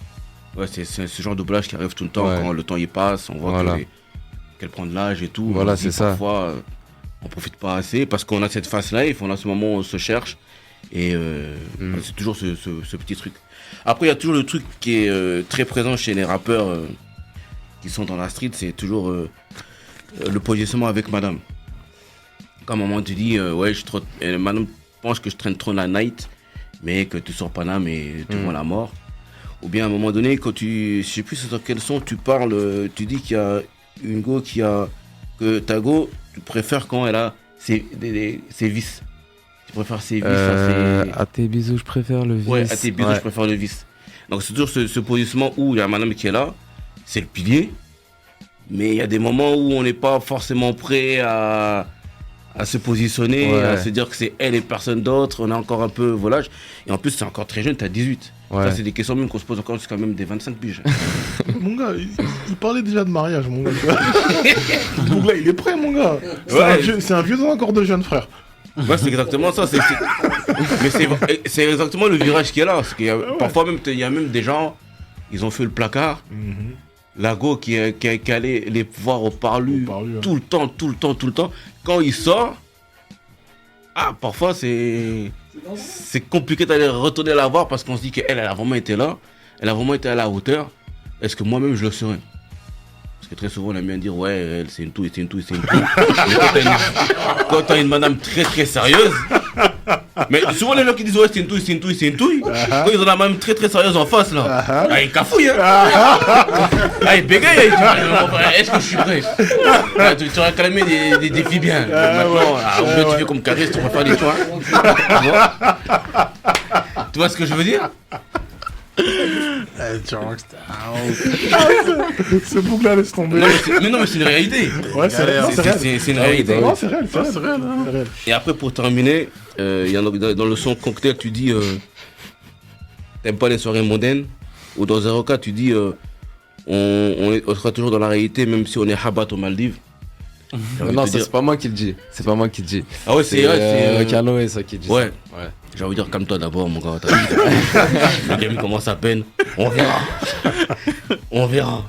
Ouais, c'est ce genre de blage qui arrive tout le temps. Ouais. Quand le temps y passe, on voit Voilà. qu'elle prend de l'âge et tout. Voilà, On se dit c'est ça. Parfois, on profite pas assez parce qu'on a cette phase life, on a ce moment où on se cherche. Et c'est toujours ce petit truc. Après, il y a toujours le truc qui est très présent chez les rappeurs qui sont dans la street, c'est toujours le positionnement avec madame. Quand un moment tu dis, ouais, madame pense que je traîne trop la night, mais que tu sors Paname et tu vois la mort. Ou bien à un moment donné, quand je sais plus sur quel son tu parles, tu dis qu'il y a une go que ta go, tu préfères quand elle a ses vices. Tu préfères ses vices À tes bisous, je préfère le vice. Ouais, à tes bisous, Ouais. je préfère le vice. Donc c'est toujours ce positionnement où il y a madame qui est là, c'est le pilier, mais il y a des moments où on n'est pas forcément prêt à se positionner, Ouais. à se dire que c'est elle et personne d'autre, on est encore un peu volage. Et en plus, c'est encore très jeune, t'as 18. Ouais. Ça, c'est des questions même qu'on se pose encore jusqu'à même des 25 piges. Mon gars, il parlait déjà de mariage, mon gars. Donc là, il est prêt, mon gars. C'est un vieux ans encore de jeune frère. Ouais, c'est exactement ça. Mais c'est exactement le virage qu'il y a là. Parce qu'il y a, parfois, même, il y a même des gens, ils ont fait le placard. La go qui allait les voir au parlu Au parlu, ouais. tout le temps. Quand il sort, parfois c'est compliqué d'aller retourner la voir parce qu'on se dit qu'elle a vraiment été là, elle a vraiment été à la hauteur. Est-ce que moi-même je le serais? Parce que très souvent on aime bien dire ouais, elle c'est une touille. Mais quand t'as une madame très très sérieuse, mais souvent les gens qui disent ouais c'est une touille, quand ils ont la madame très très sérieuse en face là, ils cafouillent ils bégayent, est-ce que je suis prêt? Tu aurais calmé des défis bien. Maintenant, au mieux tu fais comme Caris, tu préfères les toits. Tu vois ce que je veux dire? Ce bouc-là, laisse tomber. Non, mais c'est une réalité. Ouais, c'est réel. C'est une réalité. Non, c'est réel, c'est réel. Et après, pour terminer, il y en a dans le son Cocktail, tu dis t'aimes pas les soirées mondaines. Ou dans Zero K, tu dis on sera toujours dans la réalité, même si on est Habat aux Maldives. Non, ça, c'est pas moi qui le dis. C'est pas moi qui le dis. Ah ouais, c'est Canoë, ça qui dit ouais. ça. Ouais. J'ai envie de dire calme-toi d'abord, mon gars. Le game commence à peine. On verra.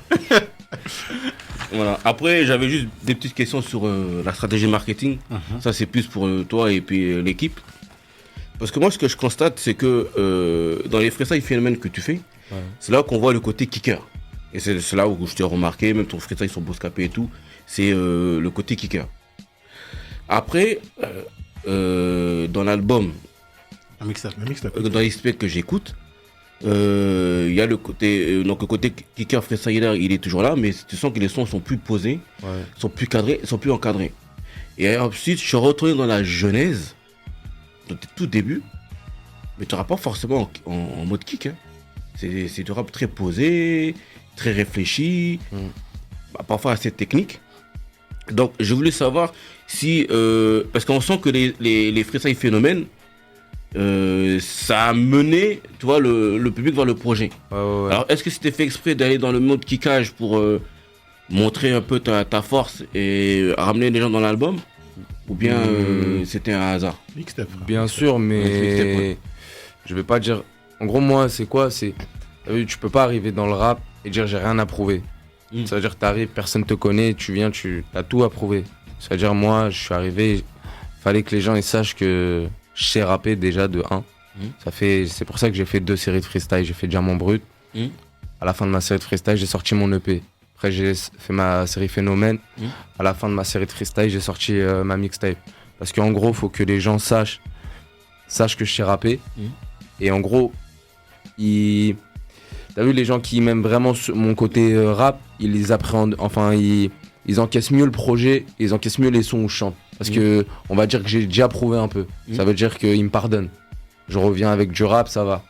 Voilà. Après, j'avais juste des petites questions sur la stratégie marketing. Ça, c'est plus pour toi et puis l'équipe. Parce que moi, ce que je constate, c'est que dans les freestyle phénomènes que tu fais, c'est là qu'on voit le côté kicker. Et c'est là où je t'ai remarqué, même ton freestyle sur Bouscapé et tout, c'est le côté kicker. Après, dans l'album, Un mixtape. dans les specs que j'écoute, il y a le côté kicker freestyler, il est toujours là, mais tu sens que les sons sont plus posés, sont plus cadrés, sont plus encadrés. Et ensuite, je suis retourné dans la genèse, dans tes tout début, mais tu n'auras pas forcément en mode kick. Hein. C'est du rap très posé, très réfléchi, parfois assez technique. Donc, je voulais savoir si, parce qu'on sent que les freestyle phénomènes, ça a mené, tu vois, le public vers le projet. Ouais. Alors, est-ce que c'était fait exprès d'aller dans le mode kickage pour montrer un peu ta force et ramener les gens dans l'album? Ou bien c'était un hasard? Mixtape. Bien sûr, Ouais, mais je vais pas dire En gros, moi, c'est quoi? T'as vu, tu peux pas arriver dans le rap et dire j'ai rien à prouver. Ça veut dire que t'arrives, personne te connaît, tu viens, t'as tout à prouver. Ça veut dire, moi, je suis arrivé, fallait que les gens ils sachent que je sais rapper déjà de 1. C'est pour ça que j'ai fait 2 séries de freestyle. J'ai fait Diamant Brut. À la fin de ma série de freestyle, j'ai sorti mon EP. Après, j'ai fait ma série Phénomène. À la fin de ma série de freestyle, j'ai sorti ma mixtape. Parce qu'en gros, il faut que les gens sachent que je sais rapper. Et en gros, t'as vu, les gens qui m'aiment vraiment mon côté rap, ils les appréhendent, enfin, ils encaissent mieux le projet, ils encaissent mieux les sons où je chante. Parce que, on va dire que j'ai déjà prouvé un peu. Ça veut dire qu'ils me pardonnent. Je reviens avec du rap, ça va.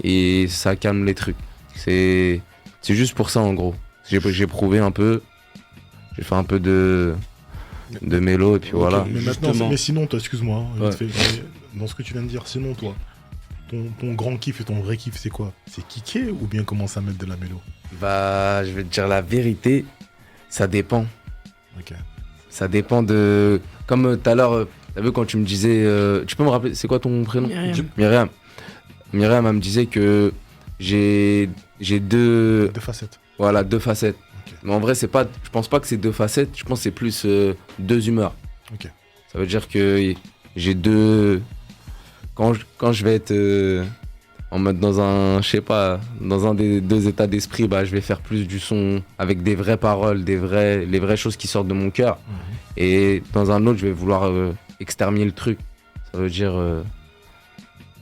Et ça calme les trucs. C'est juste pour ça, en gros. J'ai prouvé un peu, j'ai fait un peu de mélo, et puis voilà. Mais maintenant, Justement. mais sinon, toi, excuse-moi, hein, Ouais. vite fait, dans ce que tu viens de dire, sinon, toi, ton grand kiff et ton vrai kiff, c'est quoi? C'est kicker ou bien commencer à mettre de la mélo? Bah, je vais te dire la vérité, ça dépend. Ok. Ça dépend de... Comme tout à l'heure, t'as vu quand tu me disais... tu peux me rappeler, c'est quoi ton prénom? Myriam. Myriam, elle me disait que j'ai 2... Deux facettes. Voilà, 2 facettes. Ok. Mais en vrai, je pense pas que c'est 2 facettes, je pense que c'est plus 2 humeurs. Ok. Ça veut dire que j'ai 2... Quand je vais être en mode dans un, je sais pas, dans un des 2 états d'esprit, bah, je vais faire plus du son avec des vraies paroles, les vraies choses qui sortent de mon cœur. Et dans un autre, je vais vouloir exterminer le truc. Ça veut dire,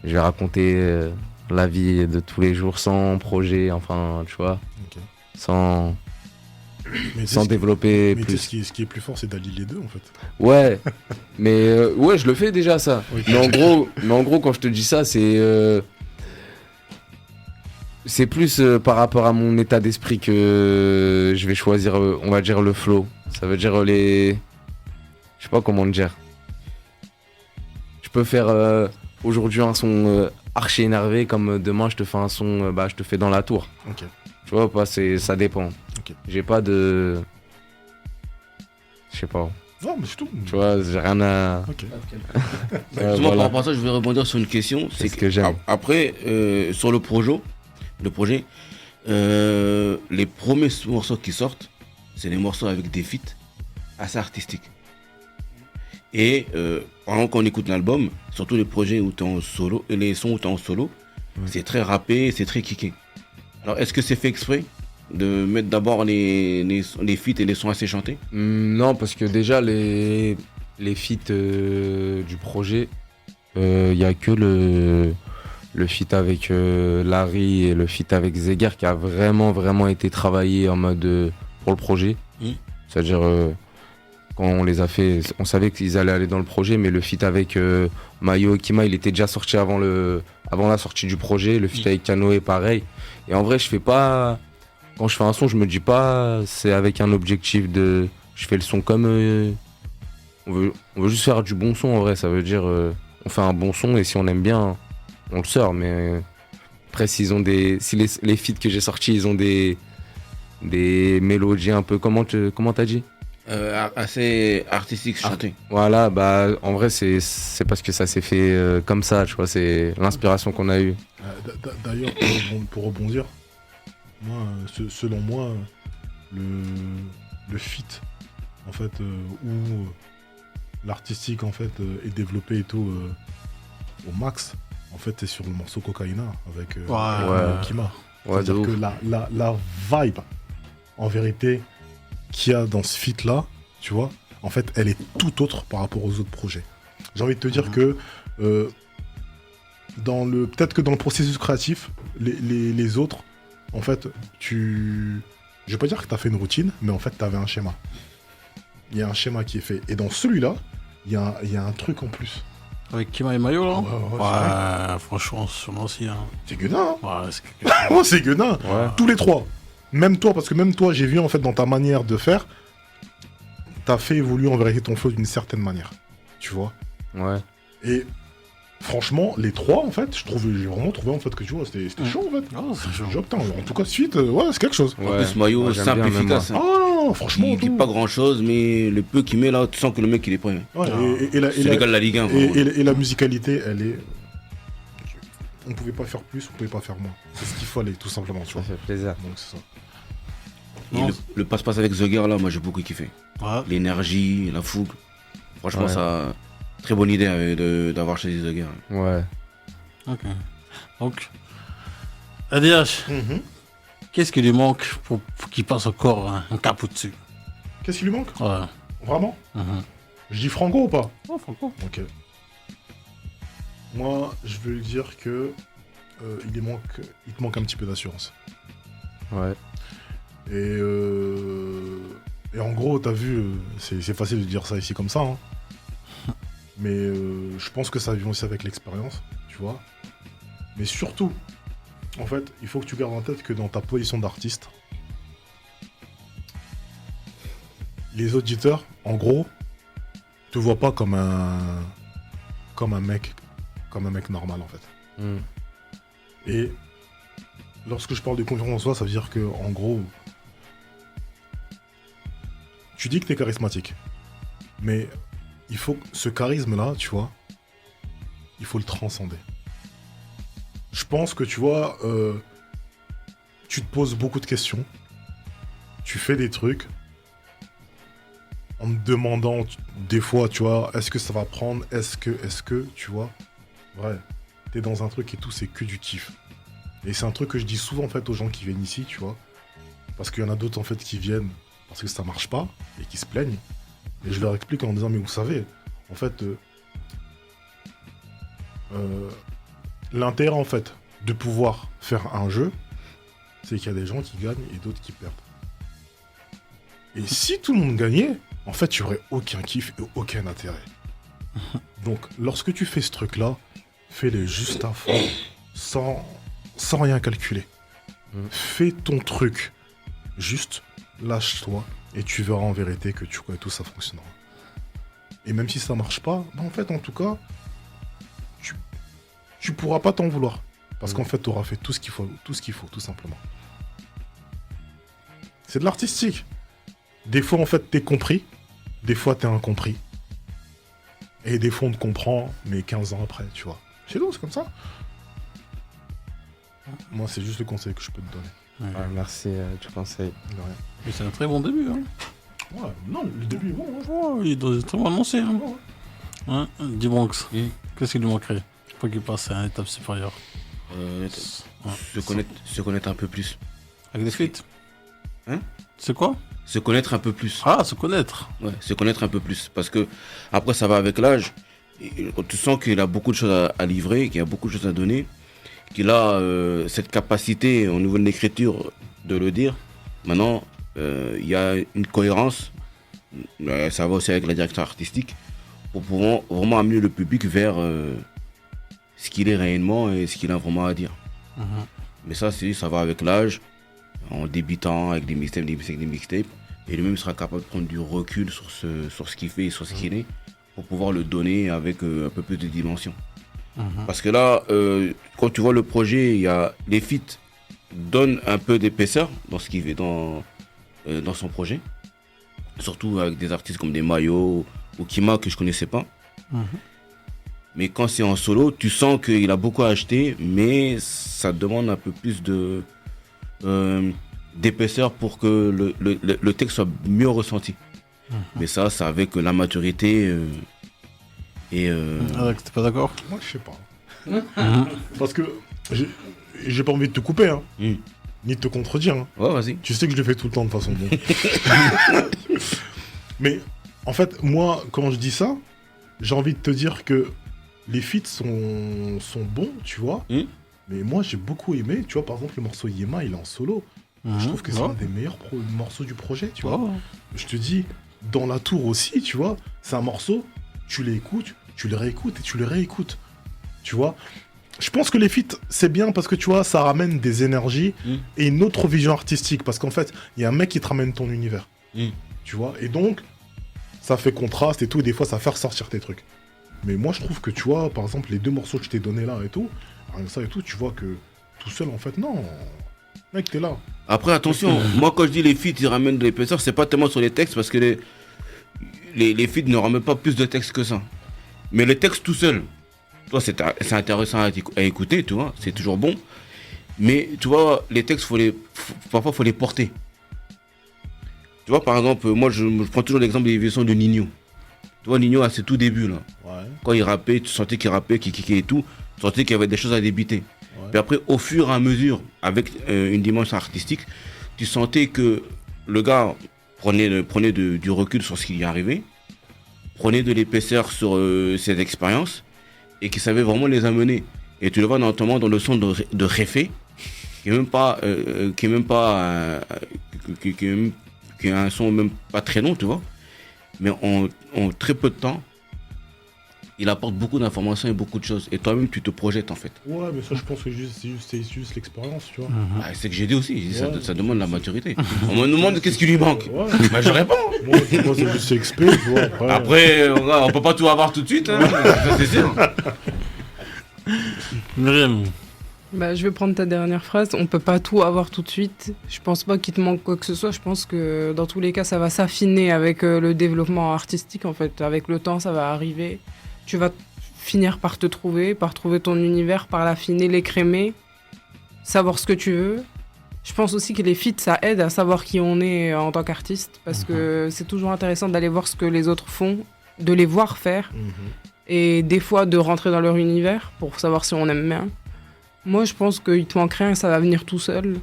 je vais raconter la vie de tous les jours sans projet, enfin, tu vois, Ok. sans Mais tu sais, sans ce qui- développer mais tu sais, plus. ce qui est plus fort, c'est d'allier les deux, en fait. Ouais, mais ouais, je le fais déjà ça. Ok. Mais en gros, quand je te dis ça, c'est plus par rapport à mon état d'esprit que je vais choisir, on va dire, le flow. Ça veut dire je sais pas comment te dire. Je peux faire aujourd'hui un son archi énervé, comme demain je te fais un son, je te fais dans la tour. Ok. Tu vois pas, ça dépend. Ok. J'ai pas de... Je sais pas. Non, mais c'est tout. Tu vois, j'ai rien à... Ok. Justement, voilà. par rapport à ça, je vais rebondir sur une question. C'est ce que j'aime. Après, sur le projet, les premiers morceaux qui sortent, c'est des morceaux avec des feats assez artistiques. Et pendant qu'on écoute l'album, surtout les projets où tu es en solo, et les sons où tu es en solo, c'est très rappé, c'est très kické. Alors, est-ce que c'est fait exprès de mettre d'abord les feats et les sons assez chantés? Non, parce que déjà, les feats du projet, il y a que le feat avec Larry et le feat avec Zeger qui a vraiment été travaillé en mode pour le projet. C'est-à-dire, quand on les a fait, on savait qu'ils allaient aller dans le projet, mais le feat avec Mayo et Kima, il était déjà sorti avant la sortie du projet. Le feat avec Kanoé, pareil. Et en vrai, je fais pas... Quand je fais un son, je me dis pas c'est avec un objectif de... Je fais le son comme... on veut juste faire du bon son, en vrai. Ça veut dire, on fait un bon son et si on aime bien, on le sort. Mais après, si les feats que j'ai sortis, ils ont des mélodies un peu... Comment t'as dit? Assez artistique, chanté. Voilà, en vrai, c'est parce que ça s'est fait comme ça, tu vois. C'est l'inspiration qu'on a eue. D'ailleurs, pour rebondir, moi, selon moi, le feat, en fait, où l'artistique, en fait, est développé et tout au max, en fait, c'est sur le morceau Cocaïna avec Kima. Ouais, de C'est-à-dire ouf. que la vibe, en vérité, qu'il y a dans ce feat-là, tu vois, en fait, elle est tout autre par rapport aux autres projets. J'ai envie de te dire que peut-être que dans le processus créatif, les autres, en fait, je vais pas dire que tu as fait une routine, mais en fait, tu avais un schéma. Il y a un schéma qui est fait. Et dans celui-là, il y a un truc en plus. Avec Kima et Mayo, là? Ouais, Franchement, sûrement aussi. Hein. c'est Gueudin, hein. Ouais, c'est quelque chose. Oh, c'est Gueudin. Ouais. Tous les trois. Même toi, parce que même toi, j'ai vu en fait dans ta manière de faire, t'as fait évoluer en vérité ton flow d'une certaine manière. Tu vois. Ouais. Et franchement, les trois, en fait, j'ai vraiment trouvé en fait que tu vois, c'était chaud en fait. Oh, c'est chaud. Genre, putain, en tout cas, suite, ouais, c'est quelque chose. En plus, Mayo, Ouais, j'aime simple, bien, même efficace. Ah hein. non, franchement, Il dit tout. pas grand chose, mais le peu qu'il met là, tu sens que le mec il est prêt. Ouais, et C'est les gars de la Ligue 1. vraiment. et la musicalité, elle est. on pouvait pas faire plus, on pouvait pas faire moins. C'est ce qu'il fallait, tout simplement, tu Ça vois. fait plaisir. Donc c'est ça. Et Non, le passe-passe avec The Girl, là, moi j'ai beaucoup kiffé. ouais. L'énergie, la fougue. Franchement, Ouais. ça. Très bonne idée d'avoir choisi The Girl. Ouais. Ok. Donc, ADH, qu'est-ce qui lui manque pour qu'il passe encore un cap au-dessus? Qu'est-ce qui lui manque? Ouais. Vraiment? Mhm. Je dis Franco ou pas? Oh, Franco. Ok. Moi, je veux lui dire que il te manque un petit peu d'assurance. Ouais. Et en gros, t'as vu, c'est facile de dire ça ici comme ça, hein. Mais je pense que ça vient aussi avec l'expérience, tu vois. Mais surtout, en fait, il faut que tu gardes en tête que dans ta position d'artiste, les auditeurs, en gros, te voient pas comme un mec normal, en fait. Mm. Et lorsque je parle de confiance en soi, ça veut dire que, en gros, tu dis que t'es charismatique, mais il faut ce charisme-là, tu vois, il faut le transcender. Je pense que, tu vois, tu te poses beaucoup de questions, tu fais des trucs en me demandant des fois, tu vois, est-ce que ça va prendre, est-ce que, tu vois, ouais, t'es dans un truc et tout, c'est que du kiff. Et c'est un truc que je dis souvent en fait aux gens qui viennent ici, tu vois, parce qu'il y en a d'autres en fait qui viennent parce que ça marche pas et qui se plaignent. Et je leur explique en disant mais vous savez, en fait, l'intérêt en fait de pouvoir faire un jeu, c'est qu'il y a des gens qui gagnent et d'autres qui perdent. Et si tout le monde gagnait, en fait, il n'y aurait aucun kiff et aucun intérêt. Donc, lorsque tu fais ce truc-là, fais-le juste à fond, sans rien calculer. Fais ton truc. Juste, lâche-toi et tu verras en vérité que tout ça fonctionnera. Et même si ça marche pas, bah en fait, en tout cas, tu pourras pas t'en vouloir. Parce qu'en fait, tu auras fait tout ce qu'il faut, tout simplement. C'est de l'artistique. Des fois, en fait, t'es compris. Des fois, t'es incompris. Et des fois, on te comprend, mais 15 ans après, tu vois. C'est tout, c'est comme ça. Moi, c'est juste le conseil que je peux te donner. Ouais, merci du conseil. De rien. Mais c'est un très bon début. Hein. Ouais, non, le début est bon. Hein. Oh, il doit être très bon annoncé. Hein. Hein, D-Bronx, qu'est-ce qui lui manquerait pour qu'il passe à une étape supérieure? Se connaître un peu plus. Avec des feats. Hein? C'est quoi? Se connaître un peu plus. Ah, se connaître. Ouais, se connaître un peu plus. Parce que après, ça va avec l'âge. Et tu sens qu'il a beaucoup de choses à livrer, qu'il a beaucoup de choses à donner, qu'il a cette capacité au niveau de l'écriture de le dire. Maintenant, il y a une cohérence. Ça va aussi avec la direction artistique pour pouvoir vraiment amener le public vers ce qu'il est réellement et ce qu'il a vraiment à dire. Mais ça va avec l'âge, en débutant avec des mixtapes. Et lui-même sera capable de prendre du recul sur ce qu'il fait et sur ce qu'il est pour pouvoir le donner avec un peu plus de dimension. Parce que là, quand tu vois le projet, il y a les feats donnent un peu d'épaisseur dans ce qu'il fait dans son projet. Surtout avec des artistes comme des Mayo ou Kima que je connaissais pas. Mais quand c'est en solo, tu sens qu'il a beaucoup à acheter, mais ça demande un peu plus d'épaisseur pour que le texte soit mieux ressenti. Mais ça, c'est avec la maturité Alex, t'es pas d'accord? Moi, je sais pas. Parce que j'ai pas envie de te couper, hein. Ni de te contredire. Hein. Ouais, vas-y. Tu sais que je le fais tout le temps de façon bon. Mais en fait, moi, quand je dis ça, j'ai envie de te dire que les feats sont bons, tu vois. Mais moi, j'ai beaucoup aimé, tu vois, par exemple, le morceau Yema, il est en solo. Je trouve que c'est un des meilleurs morceaux du projet, tu vois. Je te dis, dans la tour aussi, tu vois, c'est un morceau, tu l'écoutes, tu le réécoutes et tu le réécoutes. Tu vois. Je pense que les feats, c'est bien parce que, tu vois, ça ramène des énergies et une autre vision artistique. Parce qu'en fait, il y a un mec qui te ramène ton univers. Tu vois. Et donc, ça fait contraste et tout. Et des fois, ça fait ressortir tes trucs. Mais moi, je trouve que, tu vois, par exemple, les 2 morceaux que je t'ai donnés là et tout, rien que ça et tout, tu vois que tout seul, en fait, non. Mec, t'es là. Après, attention, moi, quand je dis les feats, ils ramènent de l'épaisseur, c'est pas tellement sur les textes parce que les feats ne ramènent pas plus de textes que ça. Mais le texte tout seul, toi, c'est intéressant à écouter, tu vois, c'est toujours bon. Mais, tu vois, les textes, parfois, il faut les porter. Tu vois, par exemple, moi, je prends toujours l'exemple des versions de Nino. Tu vois, Nino, à ses tout débuts, là. Ouais. Quand il rappait, tu sentais qu'il rappait, qu'il kickait et tout. Tu sentais qu'il y avait des choses à débiter. Ouais. Puis après, au fur et à mesure, avec une dimension artistique, tu sentais que le gars prenait du recul sur ce qui lui arrivait, prenait de l'épaisseur sur ses expériences, et qui savait vraiment les amener. Et tu le vois notamment dans le son de Réfé, qui est un son même pas très long, tu vois. Mais en très peu de temps, il apporte beaucoup d'informations et beaucoup de choses. Et toi-même, tu te projettes en fait. Ouais, mais ça, je pense que c'est juste l'expérience, tu vois. Ah, c'est ce que j'ai dit aussi. J'ai dit, Ouais. ça demande la maturité. On me demande qu'est-ce qui lui manque. Ouais. Bah, je réponds. Moi, c'est juste XP, tu vois. Après, on peut pas tout avoir tout de suite. Hein. Ça, c'est sûr. Myriam. Bah, je vais prendre ta dernière phrase. On peut pas tout avoir tout de suite. Je pense pas qu'il te manque quoi que ce soit. Je pense que dans tous les cas, ça va s'affiner avec le développement artistique. En fait, avec le temps, ça va arriver. Tu vas finir par te trouver, par trouver ton univers, par l'affiner, l'écrémer, savoir ce que tu veux. Je pense aussi que les feats, ça aide à savoir qui on est en tant qu'artiste, parce que c'est toujours intéressant d'aller voir ce que les autres font, de les voir faire, et des fois de rentrer dans leur univers pour savoir si on aime bien. Moi, je pense qu'il te manque rien, ça va venir tout seul.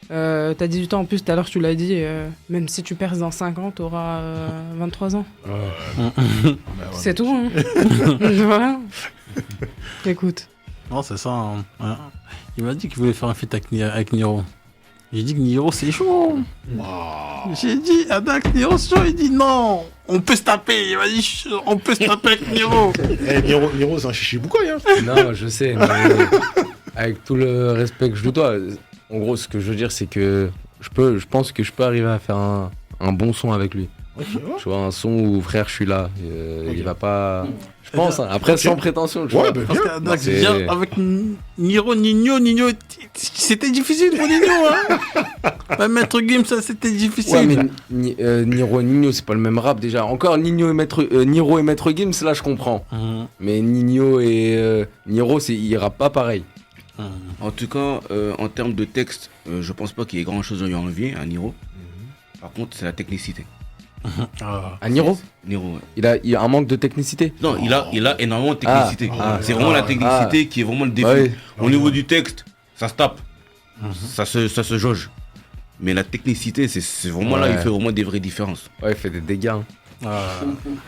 T'as 18 ans en plus, tout à l'heure tu l'as dit, même si tu perds dans 5 ans, t'auras 23 ans. C'est tout, hein. Voilà. Écoute. Non, c'est ça. Hein. Ouais. Il m'a dit qu'il voulait faire un feat avec Niro. J'ai dit que Niro, c'est chaud. J'ai dit, avec Niro, c'est chaud. Il dit non, on peut se taper. Il m'a dit, on peut se taper avec Niro. Eh, Niro, c'est un chichiboucaille, hein. Non, je sais, mais avec tout le respect que je lui dois, en gros, ce que je veux dire, c'est que je pense que je peux arriver à faire un bon son avec lui. Ok, ouais. Tu vois, un son où, frère, je suis là. Ok. Il va pas... Je pense, hein. Après, Ok. sans prétention, tu Ouais, vois. bah, Parce bien. qu'Adax, C'est- viens avec Niro, Nino, c'était difficile pour Nino. Hein. Bah, Maître Gims, ça, c'était difficile. Ouais, mais Nino, c'est pas le même rap déjà. Encore Niro et Maître Gims, là, je comprends. Mais Nino et Niro, il rappe pas pareil. En tout cas, en termes de texte, je pense pas qu'il y ait grand chose à lui envier à Niro. Par contre, c'est la technicité. Ah. À Niro, Niro, ouais. il y a un manque de technicité. Non, il a énormément de technicité. C'est vraiment la technicité qui est vraiment le défi. Ouais. Au niveau du texte, ça se tape. Ça se jauge. Mais la technicité, c'est vraiment là, Ouais. il fait vraiment des vraies différences. Ouais, il fait des dégâts. Hein. Ah.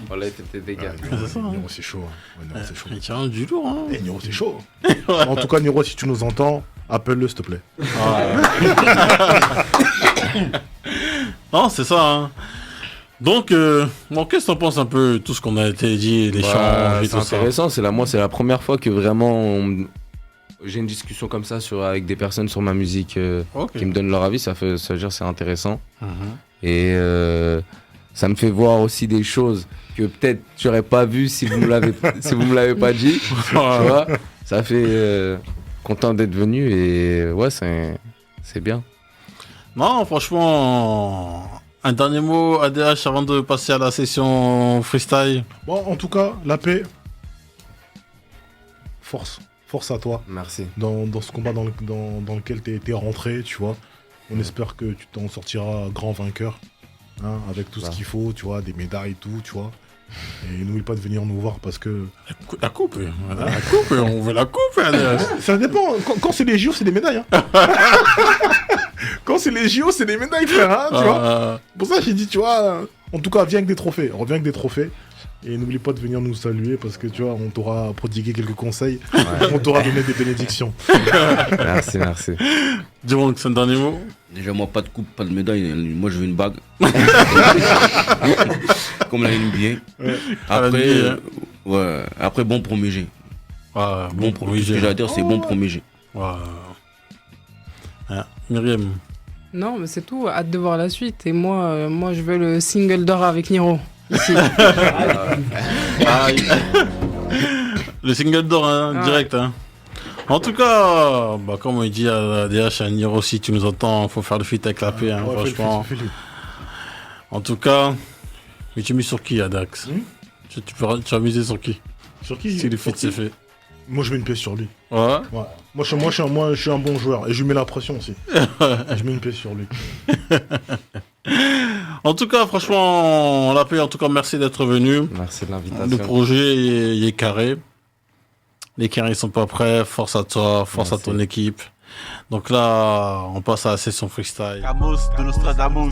Voilà, il fait des dégâts. Niro, C'est ça, hein. Niro, c'est chaud. Hein. Ouais, Niro, c'est chaud. Il tient du lourd. Hein. Eh, Niro, c'est chaud. En tout cas, Niro, si tu nous entends, appelle-le, s'il te plaît. Non, c'est ça. Hein. Donc, qu'est-ce que t'en penses un peu tout ce qu'on a été dit, les chants et c'est tout ça. intéressant. C'est la première fois que vraiment j'ai une discussion comme ça avec des personnes sur ma musique Ok. qui me donnent leur avis. Ça veut dire c'est intéressant. Mhm. Et ça me fait voir aussi des choses que peut-être j'aurais pas vu si vous me l'avez pas dit. Tu vois, ça fait content d'être venu et ouais, c'est bien. Non, franchement, un dernier mot, ADH, avant de passer à la session freestyle. Bon, en tout cas, la paix. Force. Force à toi. Merci. Dans ce combat dans lequel t'es rentré, tu vois. On espère que tu t'en sortiras grand vainqueur. Hein, avec tout ce qu'il faut, tu vois, des médailles et tout, tu vois. Et n'oublie pas de venir nous voir parce que... La coupe, on veut la coupe, ADH. Ça dépend. Quand c'est les JO, c'est des médailles. Hein. Quand c'est les JO, c'est des médailles, frère. Hein, tu vois. Pour ça, j'ai dit, tu vois, en tout cas, viens avec des trophées. Reviens avec des trophées. Et n'oublie pas de venir nous saluer parce que, tu vois, on t'aura prodigué quelques conseils. On t'aura donné des bénédictions. Merci. Dis-moi que c'est un dernier mot. Déjà, moi, pas de coupe, pas de médaille. Moi, je veux une bague. Comme la NBA. Ouais. Après, ouais. Après, bon premier jet. Ah, Bon premier jet. Ce que j'ai à dire, c'est bon premier jet. Myriam. Non, mais c'est tout. Hâte de voir la suite. Et moi, je veux le single d'or avec Niro. Ici. Le single d'or, hein, Ah. direct. Hein. En tout cas, bah, comme on dit à DH, à Niro, si tu nous entends, faut faire le feat avec la paix, hein, Ouais, franchement. fais-le. En tout cas, mais tu mises sur qui, Adax tu vas miser sur qui Sur qui si le feat c'est fait. Moi, je mets une pièce sur lui. Ouais. Ouais. Moi, je suis un bon joueur et je lui mets la pression aussi. Je mets une pièce sur lui. En tout cas, franchement, on l'a payé. En tout cas, merci d'être venu. Merci de Le l'invitation. projet il est carré. Les carrés sont pas prêts. Force à toi, force à Merci. ton équipe. Donc là, on passe à la session freestyle. Camus de Nostradamus.